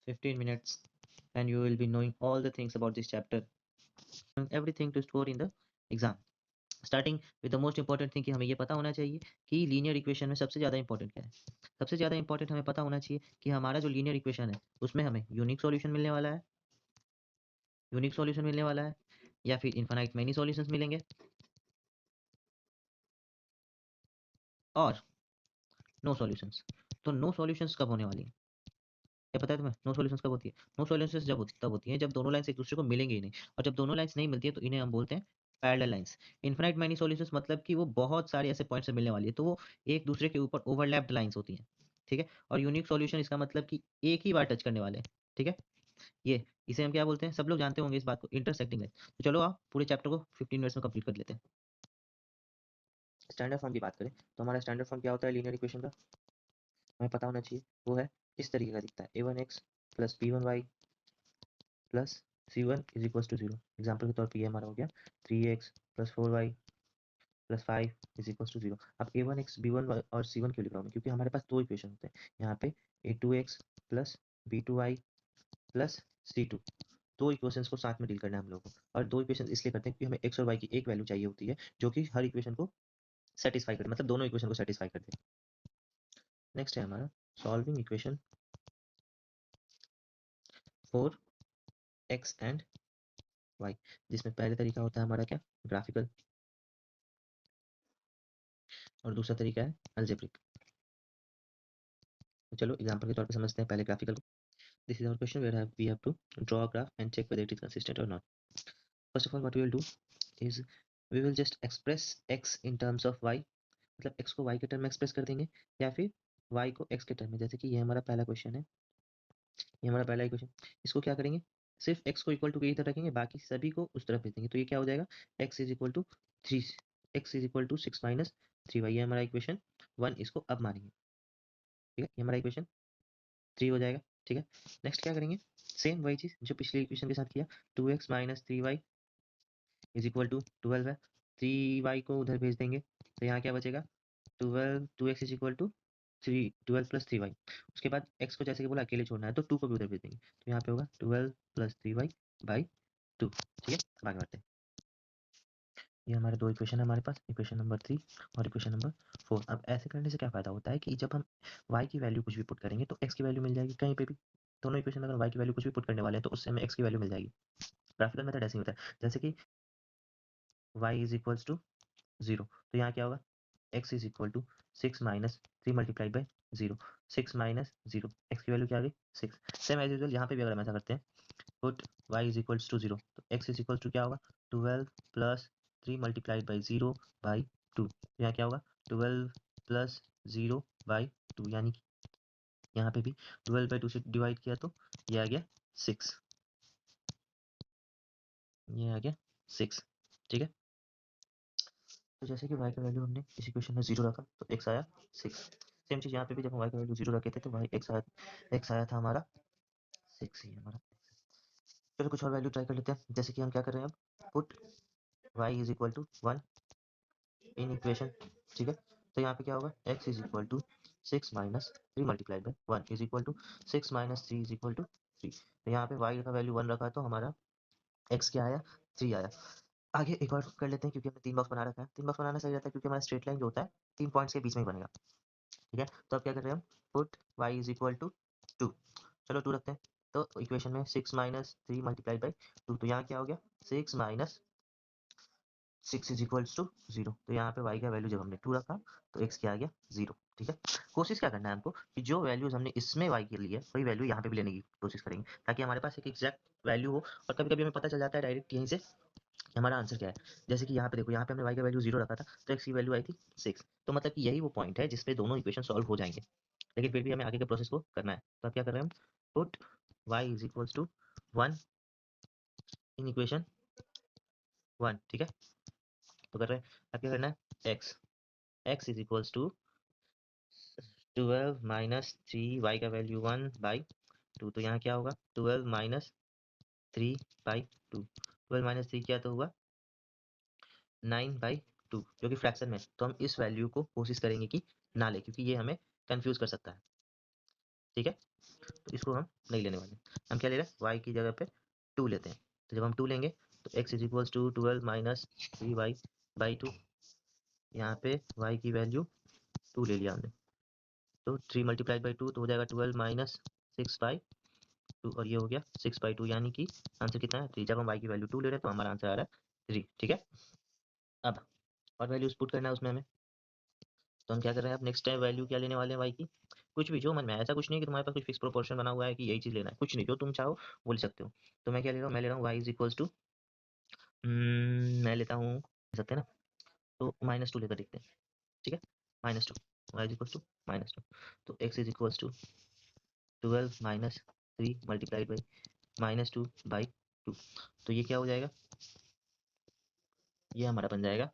15 minutes and you will be knowing all the things about this chapter, everything to score in the exam. Starting with the most important thing कि हमें ये पता होना चाहिए कि linear equation में सबसे ज़्यादा इंपॉर्टेंट क्या है। सबसे ज़्यादा इंपॉर्टेंट हमें पता होना चाहिए कि हमारा जो लीनियर इक्वेशन है उसमें हमें यूनिक सॉल्यूशन मिलने वाला है, यूनिक सॉल्यूशन मिलने वाला है या फिर इनफाइनाइट मैनी सॉल्यूशंस मिलेंगे और नो सॉल्यूशंस। तो नो सॉल्यूशंस कब होने वाली है, क्या पता है तुम्हें? नो सॉल्यूशंस कब होती है? नो सॉल्यूशंस तब होती है जब दोनों लाइंस एक दूसरे को मिलेंगे ही नहीं, और जब दोनों लाइंस नहीं मिलती है तो इन्हें हम बोलते हैं parallel lines. Infinite many solutions मतलब कि वो बहुत सारे ऐसे पॉइंट्स से मिलने वाली है, तो वो एक दूसरे के ऊपर ओवरलैप्ड लाइंस होती हैं, ठीक है। और यूनिक सॉल्यूशन इसका मतलब कि एक ही बार टच करने वाले हैं, ठीक है। ये इसे हम क्या बोलते हैं, सब लोग जानते होंगे इस बात को, इंटरसेक्टिंग लाइन। तो चलो आप पूरे चैप्टर को 15 मिनट्स में कंप्लीट कर लेते हैं। स्टैंडर्ड फॉर्म की बात करें तो हमारा स्टैंडर्ड फॉर्म क्या होता है लीनियर इक्वेशन का, हमें पता होना चाहिए। वो है इस तरीके का दिखता है, a1x plus b1y plus c1 is equals to 0। Example के तौर पे ये हमारा हो गया 3x plus 4y plus 5 is equals to 0। अब a1x b1y और c1 क्यों लिख रहा हूँ मैं, क्योंकि हमारे पास दो इक्वेशन होते हैं यहाँ पे, a2x plus b2y plus c2। दो इक्वेशंस को साथ में डील करना है हम लोगों को, और दो इक्वेशन इसलिए करते हैं क्योंकि हमें x और y की एक वैल्यू चाहिए होती है जो कि हर इक्वेशन को सेटिस्फाई करे, मतलब दोनों इक्वेशन को सेटिस्फाई कर दे। नेक्स्ट है हमारा solving equation for x and y, जिसमें पहले तरीका होता है हमारा क्या, ग्राफिकल, और दूसरा तरीका है अलजेब्रिक। तो चलो एग्जांपल के तौर पे समझते हैं पहले ग्राफिकल को। This is our question where we have to draw a graph and check whether it is consistent or not. First of all what we will do is we will just express x in terms of y, मतलब x को y के term में express कर देंगे या फिर y को x के टर्म में। जैसे कि ये हमारा पहला क्वेश्चन है, ये हमारा पहला इक्वेशन, इसको क्या करेंगे, सिर्फ x को इक्वल टू के इधर रखेंगे, बाकी सभी को उस तरफ भेज देंगे। तो ये क्या हो जाएगा, x is equal to 3, x is equal to 6 minus 3y, ये हमारा इक्वेशन 1। इसको अब मानेंगे, ठीक है, ये हमारा इक्वेशन 3 हो जाएगा, ठीक है। नेक्स्ट क्या करेंगे, सेम वही चीज जो पिछले इक्वेशन के साथ किया, 2x minus 3y is equal to 12 है, 3y को उधर भेज देंगे तो यहाँ क्या बचेगा, 12, 2x is equal to 12 plus 3y। उसके बाद x को जैसे कि बोला अकेले छोड़ना है तो 2 को भी उधर भेज देंगे, तो यहाँ पे होगा 12 प्लस 3y बाई 2, ठीक है। अब आगे बढ़ते हैं, ये हमारे दो इक्वेशन है हमारे पास, इक्वेशन नंबर 3 और इक्वेशन नंबर 4। अब ऐसे करने से क्या फायदा होता है कि जब हम y की वैल्यू कुछ भी पुट करेंगे तो x की वैल्यू मिल जाएगी कहीं पे भी। दोनों इक्वेशन अगर y की वैल्यू कुछ भी पुट करने वाले हैं तो उससे हमें x की वैल्यू मिल जाएगी। ग्राफिकल मेथड ऐसे ही होता है, जैसे कि y इज इक्वल्स टू 0, तो यहाँ क्या होगा, x is equal to 6 minus 3 multiplied by 0, 6 minus 0, x की वैल्यू क्या आ गई 6। सेम एज यूजुअल यहाँ पे भी अगर हम ऐसा करते हैं, put y is equals to 0, तो x इज इक्वल्स टू क्या होगा, 12 प्लस 3 मल्टीप्लाइड बाई 0 बाई 2, यहाँ क्या होगा 12 प्लस 0 बाई 2, यानी कि यहाँ पे भी 12 बाई 2 से डिवाइड किया तो ये आ गया 6, ये आ गया 6, ठीक है। तो जैसे कि y का वैल्यू हमने इस इक्वेशन में 0 रखा तो x आया 6। सेम चीज यहाँ पे भी जब हम y का वैल्यू 0 रखे थे तो y x आया था हमारा 6 ही हमारा। चलो कुछ और वैल्यू ट्राई कर लेते हैं, जैसे कि हम क्या कर रहे हैं अब, put y is equal to 1 in equation, ठीक है। तो यहाँ पे क्या होगा, x is equal to 6 minus 3 multiplied by 1 is equal to 6 minus 3 is equal to 3। तो यहाँ पे y का वैल्यू 1 रखा तो हमारा x क्या आया, 3 आया। आगे एक और कर लेते हैं, क्योंकि हमने 3 बॉक्स बना रखा है। 3 बॉक्स बनाना सही रहता है क्योंकि हमारा स्ट्रेट लाइन जो होता है 3 पॉइंट्स के बीच में ही बनेगा, ठीक है। तो अब क्या कर रहे हैं हम, put y is equal to 2, चलो 2 रखते हैं। तो इक्वेशन में 6 माइनस 3 मल्टीप्लाइड बाई 2, तो यहाँ क्या हो गया 6 माइनस 6 इज इक्वल्स टू 0। तो यहाँ पे y का वैल्यू जब हमने 2 रखा तो x क्या आ गया 0, ठीक है। कोशिश क्या करना है हमको कि जो वैल्यूज हमने इसमें y के लिए वही वैल्यू यहाँ पे भी लेने की कोशिश करेंगे, ताकि हमारे पास एक एग्जैक्ट वैल्यू हो। और कभी कभी हमें पता चल जाता है डायरेक्ट यहीं से कि हमारा आंसर क्या है। जैसे कि यहाँ पे देखो, यहाँ पे हमने y का वैल्यू 0 रखा था तो x की वैल्यू आई थी 6, तो मतलब कि यही वो पॉइंट है जिसपे दोनों इक्वेशन सॉल्व हो जाएंगे, लेकिन फिर भी हमें आगे के प्रोसेस को करना है। तो अब क्या कर रहे हैं हम, put y is equals to 1 in equation 1, ठीक है। तो कर रहे हैं, अब क्या करना है, x is equals to 12 minus 3, y का वैल्यू 1 बाई 2, तो यहाँ क्या होगा 12 माइनस 3 बाई 2, 12 माइनस 3 क्या तो हुआ 9 बाई 2, जो कि फ्रैक्शन में। तो हम इस वैल्यू को कोशिश करेंगे कि ना ले, क्योंकि ये हमें कंफ्यूज कर सकता है, ठीक है। तो इसको हम नहीं लेने वाले, हम क्या ले रहे हैं, वाई की जगह पे 2 लेते हैं। तो जब हम 2 लेंगे तो x is equals to 12 minus 3y/2, यहाँ पे y की वैल्यू 2 ले लिया हमने, तो 3 मल्टीप्लाइड बाई 2 तो हो जाएगा 12 माइनस 6/2, और ये हो गया 6/2, यानी कि आंसर कितना है 3। जब हम y की वैल्यू 2 ले रहे हैं तो हमारा आंसर आ रहा है 3। ठीक है, अब और वैल्यूज पुट करना है उसमें हमें, तो हम क्या कर रहे हैं, अब नेक्स्ट टाइम वैल्यू क्या लेने वाले हैं y की, कुछ भी जो मन में आए, ऐसा कुछ नहीं है कि तुम्हारे पास कुछ फिक्स प्रोपोर्शन बना हुआ है कि यही चीज लेना है, कुछ नहीं, जो तुम चाहो बोल सकते हो। तो मैं क्या ले रहा हूँ, मैं ले रहा हूँ y इज इक्वल्स टू, मैं लेता हूँ, ले सकते हैं ना, तो -2 लेकर देखते हैं। ठीक है, -2, y इज इक्वल्स टू -2, तो x is equals to 12 minus 3 multiplied by -2/2, तो ये क्या हो जाएगा, ये हमारा बन जाएगा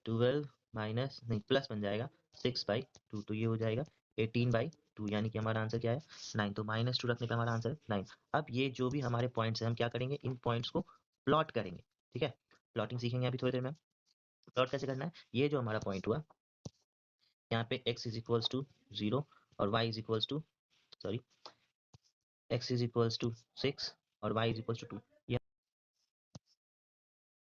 12 माइनस नहीं प्लस बन जाएगा 6/2, तो ये हो जाएगा 18/2, यानी कि हमारा आंसर क्या है 9। तो -2 रखने पे हमारा आंसर है 9। अब ये जो भी हमारे पॉइंट्स हैं हम क्या करेंगे, इन पॉइंट्स को प्लॉट करेंगे। ठीक है, प्लॉटिंग सीखेंगे अभी थोड़ी देर में। प्लॉट कैसे करना है, ये जो हमारा पॉइंट हुआ यहाँ पे x इज इक्वल्स टू 0 और y is equals to, sorry, x is equals to 6 और y इज इक्वल्स टू 2, ये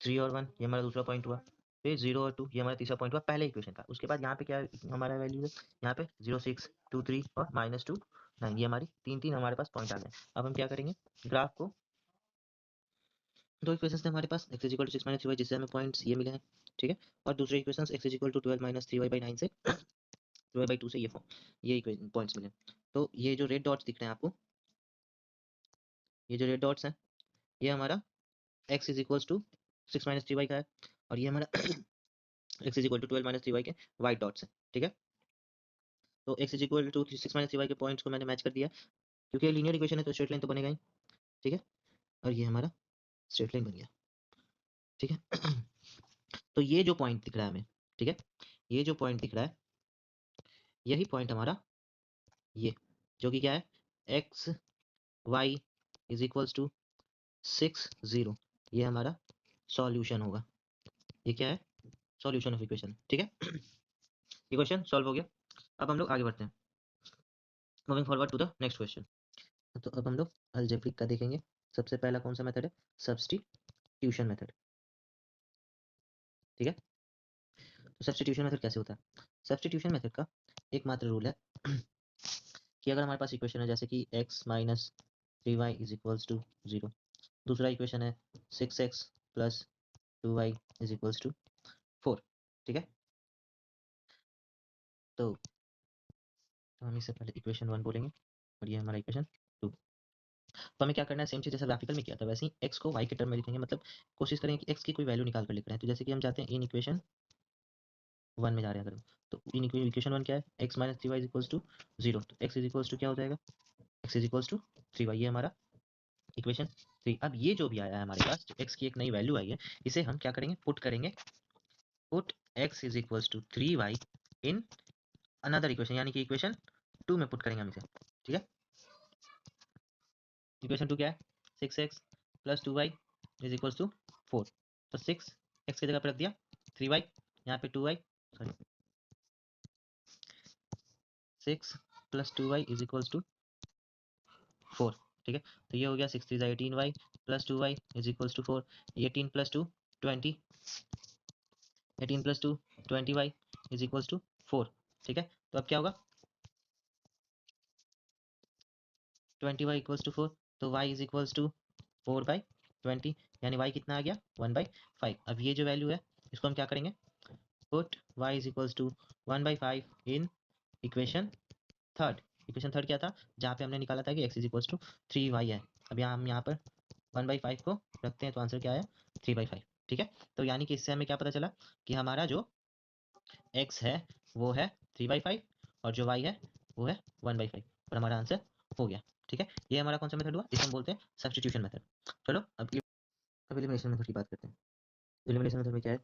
3 और 1 ये हमारा दूसरा पॉइंट हुआ, फिर 0 और 2 ये हमारा तीसरा पॉइंट हुआ पहले इक्वेशन का। उसके बाद यहाँ पे क्या हमारा वैल्यू है, यहाँ पे 0 6 2 3 और -2 9, ये हमारी तीन हमारे पास पॉइंट आ गए। अब हम क्या करेंगे, ग्राफ को, दो इक्वेशन थे हमारे पास, x is equal to 6 3y, जिससे हमें पॉइंट्स ये मिले हैं। ठीक है, और दूसरे equation x is equal to 12 minus 3y/9 से 3y/2 से ये पॉइंट्स मिले। तो ये जो रेड डॉट्स दिख रहे हैं आपको, ये जो रेड डॉट्स हैं, ये हमारा x is equal to 6 3y का है, और ये हमारा x is equal to 12 3y के वाइट डॉट्स है। ठीक है, तो x is equal to 6 3y के पॉइंट्स को मैंने मैच कर दिया, क्योंकि ये लीनियर इक्वेशन है तो स्ट्रेट लाइन तो बनेगा ही। ठीक है, और ये हमारा स्ट्रेट लाइन बन गया। ठीक है तो ये जो पॉइंट दिख रहा है हमें, ठीक है, ये जो पॉइंट दिख रहा है, यही पॉइंट हमारा, ये जो कि क्या है, x y is equals to 6 0, ये हमारा सॉल्यूशन होगा। ये क्या है, सॉल्यूशन ऑफ इक्वेशन। ठीक है इक्वेशन सॉल्व हो गया। अब हम लोग आगे बढ़ते हैं, moving forward to the next question. तो अब हम लोग अलजेब्रिक का देखेंगे। सबसे पहला कौन सा मेथड है, सब्स्टिट्यूशन मेथड। ठीक है, तो सब्स्टिट्यूशन मेथड कैसे होता है, सब्स्टिट्यूशन मेथड का एकमात्र रूल है कि अगर हमारे पास इक्वेशन है जैसे कि x minus 3y is equals to 0, दूसरा इक्वेशन है 6x plus 2y is equals to 4। ठीक है, तो हम इससे पहले इक्वेशन 1 बोलेंगे और ये हमारा इक्वेशन 2। तो हमें क्या करना है, सेम चीज़ जैसे ग्राफिकल में किया था वैसे ही x को y के टर्म में लिखेंगे, मतलब कोशिश करेंगे कि x की कोई वैल्यू निकाल कर लिख रहे हैं। तो जैसे कि हम चाहते हैं इन इक्वेशन 1 में जा रहे हैं अगर, तो इन इक्वेशन 1 क्या है, x minus 3y is equals to 0, तो x इज इक्वल्स टू क्या हो जाएगा, x is equals to 3y, ये हमारा इक्वेशन 3। अब ये जो भी आया है हमारे पास, जो x की एक नई वैल्यू आई है, इसे हम क्या करेंगे, पुट करेंगे, put x is equals to 3y in another equation, यानी कि इक्वेशन 2 में पुट करेंगे हम इसे। ठीक है, इक्वेशन 2 क्या है, 6x plus 2y is equals to 4, तो 6 x की जगह पर रख दिया 3y, यहाँ पे 2y, sorry 6 plus 2y is equals to 4। ठीक है, तो ये हो गया 6 3 18y plus 2y is equals to 4, 18 plus 2 20, 18 plus 2 20y is equals to 4। ठीक है, तो अब क्या होगा, 20y इक्वल्स टू 4, तो y इज इक्वल्स टू 4/20, यानी y कितना आ गया 1/5। अब ये जो वैल्यू है इसको हम क्या करेंगे, put y is equals to 1/5 in equation third. Equation third क्या था, जहाँ पे हमने निकाला था कि x is equals to 3y है। अब यहाँ हम यहाँ पर 1/5 को रखते हैं, तो आंसर क्या आया 3/5। ठीक है, तो यानी कि इससे हमें क्या पता चला कि हमारा जो x है वो है 3/5 और जो y है वो है 1/5, और हमारा आंसर हो गया। ठीक है, ये हमारा कौन सा मेथड हुआ, इसे हम बोलते हैं सब्स्टिट्यूशन मेथड। चलो अब एलिमिनेशन मेथड की बात करते हैं। एलिमिनेशन मेथड में क्या है,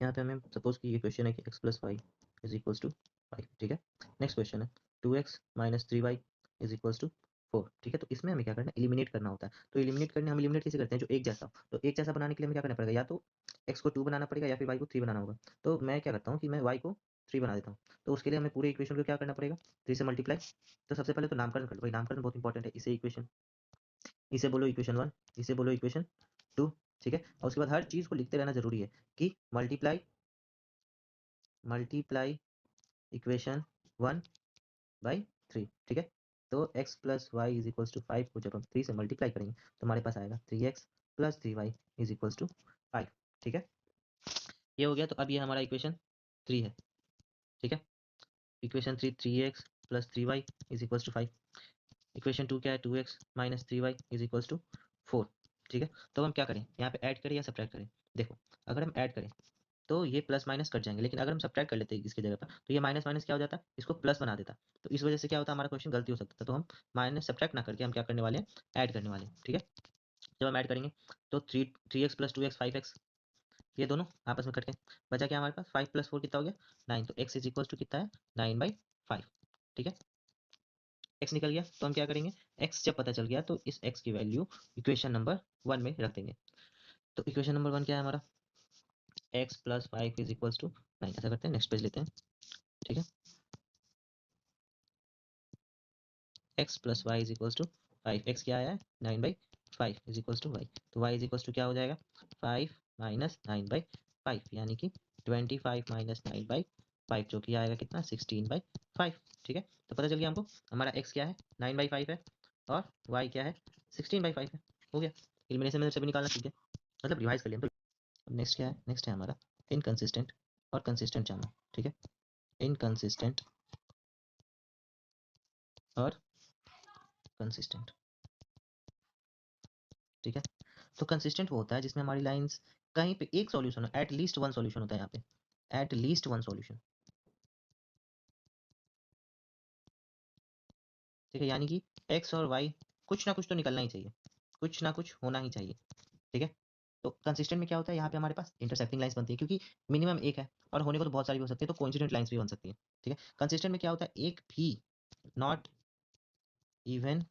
यहाँ पे हमें सपोज कि ये क्वेश्चन है कि x plus y is equals to 5। ठीक है, नेक्स्ट क्वेश्चन है 2x minus 3y is equals to 4। ठीक है, तो इसमें हमें क्या करना है, एलिमिनेट करना होता है। तो एलिमिनेट करने हम एलिमिनेट कैसे करते हैं, जो एक जैसा हो। तो एक जैसा बनाने के लिए हमें क्या करना पड़ेगा, या तो x को 2 बनाना पड़ेगा या फिर y को 3 बनाना होगा। तो मैं क्या करता हूँ कि मैं y को 3 बना देता हूँ। तो उसके लिए हमें पूरे इक्वेशन को क्या करना पड़ेगा, 3 से मल्टीप्लाई। तो सबसे पहले तो नामकरण कर लो भाई, नामकरण बहुत इंपॉर्टेंट है। इसे बोलो इक्वेशन 1, इसे बोलो इक्वेशन 2, ठीक है। और उसके बाद हर चीज़ को लिखते रहना ज़रूरी है कि मल्टीप्लाई इक्वेशन 1 बाई 3, ठीक है। तो x plus y is equals to 5 को जब हम 3 से मल्टीप्लाई करेंगे तो हमारे पास आएगा 3x plus 3y is equals to 5, ठीक है। ये हो गया। तो अब ये हमारा इक्वेशन 3 है, ठीक है। Equation 3 3x plus 3y is equals to 5। Equation 2 क्या है, 2x minus 3y is equals to 4, ठीक है। तो हम क्या करें, यहाँ पे ऐड करें या सब्ट्रैक्ट करें। देखो, अगर हम ऐड करें तो ये प्लस माइनस कट जाएंगे, लेकिन अगर हम सब्ट्रैक्ट कर लेते हैं इसकी जगह पर तो ये माइनस माइनस क्या हो जाता है, इसको प्लस बना देता। तो इस वजह से क्या होता है, हमारा क्वेश्चन गलती हो सकता है। तो हम माइनस सब्ट्रैक्ट ना करके हम क्या करने वाले हैं, ऐड करने वाले हैं, ठीक है। जब हम ऐड करेंगे तो 3x प्लस 2x 5x, ये दोनों आपस में कट गए। बचा क्या हमारे पास, 5 प्लस 4 कितना हो गया, 9। तो x इज इक्वल टू कितना है, 9/5, ठीक है। x निकल गया तो हम क्या करेंगे, x जब पता चल गया तो इस x की वैल्यू इक्वेशन नंबर 1 में रख देंगे। तो इक्वेशन नंबर 1 क्या है हमारा, x plus 5 is equal to 9। ऐसा करते हैं, नेक्स्ट पेज लेते हैं, ठीक है। x plus y is equals to 5, x क्या आया है 9/5 इज इक्वल्स टू वाई। तो y इज इक्वल्स टू क्या हो जाएगा, 5 माइनस 9/5, यानी कि 25 माइनस 9/5, जो कि आएगा कितना, 16/5, ठीक है। तो पता चल गया हमको हमारा x क्या है, 9/5 है, और y क्या है, 16/5 है। हो गया, एलिमिनेशन में सभी निकालना सीख गए, मतलब रिवाइज कर लिया। तो नेक्स्ट क्या है, नेक्स्ट है हमारा इनकंसिस्टेंट और कंसिस्टेंट जानना, ठीक है। इनकंसिस्टेंट और कंसिस्टेंट, ठीक है। तो कंसिस्टेंट वो होता है जिसमें हमारी लाइंस कहीं पे एक सॉल्यूशन हो, एट लीस्ट वन सॉल्यूशन होता है यहाँ पे, एट लीस्ट वन सॉल्यूशन, ठीक है। यानी कि एक्स और वाई कुछ ना कुछ तो निकलना ही चाहिए, कुछ ना कुछ होना ही चाहिए, ठीक है। तो कंसिस्टेंट में क्या होता है, यहाँ पे हमारे पास इंटरसेक्टिंग लाइंस बनती है, क्योंकि मिनिमम एक है और होने को तो बहुत सारी हो सकती है, तो कोइंसिडेंट लाइंस भी बन सकती है, ठीक है। कंसिस्टेंट में क्या होता है, एक भी, नॉट इवन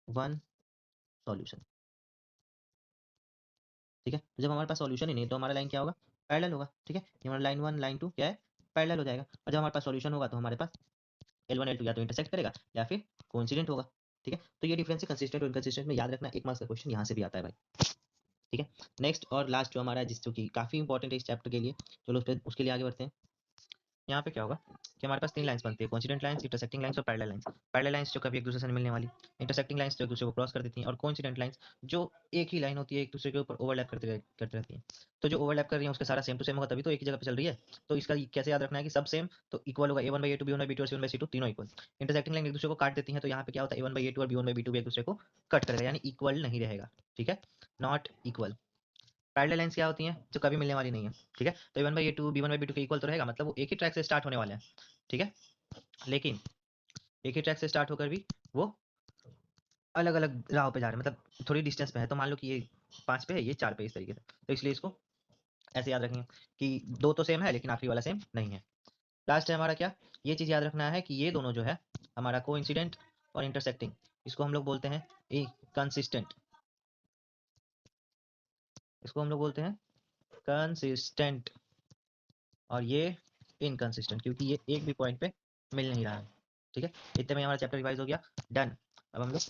वन सॉल्यूशन, ठीक है। तो जब हमारे पास सॉल्यूशन ही नहीं तो हमारा लाइन क्या होगा, पैरेलल होगा, ठीक है। ये हमारा लाइन 1 लाइन 2 क्या है, पैरेलल हो जाएगा। और जब हमारे पास सॉल्यूशन होगा तो हमारे पास L1 L2 या तो इंटरसेक्ट करेगा या फिर कोइंसिडेंट होगा, ठीक है। तो ये डिफरेंस है कंसिस्टेंट और इनकंसिस्टेंट में, याद रखना, एक मार्क्स का क्वेश्चन यहाँ से भी आता है भाई, ठीक है। नेक्स्ट और लास्ट जो हमारा है, जिस जो कि काफी इंपॉर्टेंट है इस चैप्टर के लिए, चलो उसके लिए आगे बढ़ते हैं। यहाँ पे क्या होगा कि हमारे पास 3 लाइंस बनती है, कोइंसिडेंट लाइंस, इंटरसेक्टिंग लाइंस और पैरेलल लाइंस। पैरेलल लाइंस जो कभी एक दूसरे से नहीं मिलने वाली, इंटरसेक्टिंग लाइंस जो एक दूसरे को क्रॉस कर देती हैं, और कोइंसिडेंट लाइंस जो एक ही लाइन होती है, एक दूसरे के ऊपर ओवरलैप करते रहती हैं। तो जो ओवरलैप कर रही है उसके सारा सेम टू सेम होगा, तभी तो एक ही जगह पे चल रही है। तो इसका कैसे याद रखना है कि सब सेम, तो इक्वल होगा a1/a2 b1/b2 और c1/c2 तीनों इक्वल। इंटरसेक्टिंग लाइन एक दूसरे को काट देती है, तो यहाँ पे क्या होता है, a1/a2 और b1/b2 भी एक दूसरे को कट करेगा, यानी इक्वल नहीं रहेगा, ठीक है, नॉट इक्वल। पैरेलल लाइंस क्या होती हैं, जो कभी मिलने वाली नहीं है, ठीक है। तो a1/a2 b1/b2 के इक्वल तो रहेगा, मतलब वो एक ही ट्रैक से स्टार्ट होने वाले हैं, ठीक है। लेकिन एक ही ट्रैक से स्टार्ट होकर भी वो अलग अलग राह पे जा रहे हैं, मतलब थोड़ी डिस्टेंस पे है। तो मान लो कि ये 5 पे है, ये 4 पे, इस तरीके से। तो इसलिए इसको ऐसे याद रखेंगे कि दो तो सेम है लेकिन आखिरी वाला सेम नहीं है। लास्ट है हमारा क्या, ये चीज याद रखना है कि ये दोनों जो है हमारा कोइंसिडेंट और इंटरसेक्टिंग, इसको हम लोग बोलते हैं कंसिस्टेंट, इसको हम लोग बोलते हैं कंसिस्टेंट, और ये इनकंसिस्टेंट, क्योंकि ये एक भी पॉइंट पे मिल नहीं रहा है, ठीक है। इतने में हमारा चैप्टर रिवाइज हो गया, डन। अब हम लोग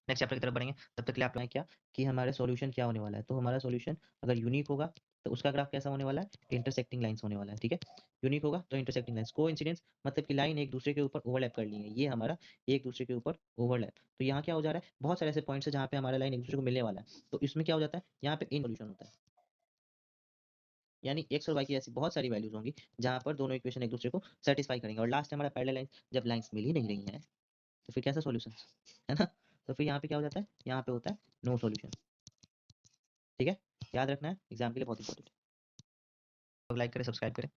नेक्स्ट चैप्टर की तरफ बढ़ेंगे। तब तक के लिए आप लोगों क्या कि हमारा सॉल्यूशन क्या होने वाला है, तो हमारा सॉल्यूशन अगर यूनिक होगा तो उसका ग्राफ कैसा होने वाला है, इंटरसेक्टिंग लाइंस होने वाला है, ठीक है। यूनिक होगा तो इंटरसेक्टिंग लाइंस, कोइंसिडेंस मतलब कि लाइन एक दूसरे के ऊपर ओवरलैप कर ली है, ये हमारा एक दूसरे के ऊपर ओवरलैप। तो यहाँ क्या हो जा रहा है, बहुत सारे ऐसे पॉइंट्स है जहाँ पे हमारा लाइन एक दूसरे को मिलने वाला है, तो इसमें क्या हो जाता है, यहाँ पे इन सॉल्यूशन होता है, यानी एक्स और वाई की ऐसी बहुत सारी वैल्यूज होंगी जहाँ पर दोनों इक्वेशन एक दूसरे को सेटिस्फाई करेंगे। और लास्ट हमारा पैरेलल लाइन, जब लाइंस मिल ही नहीं रही हैं तो फिर कैसा सॉल्यूशन है ना। तो फिर यहाँ पे क्या हो जाता है, यहाँ पे होता है नो सॉल्यूशन, ठीक है। याद रखना है, एग्जाम के लिए बहुत इंपॉर्टेंट है। लाइक करें, सब्सक्राइब करें।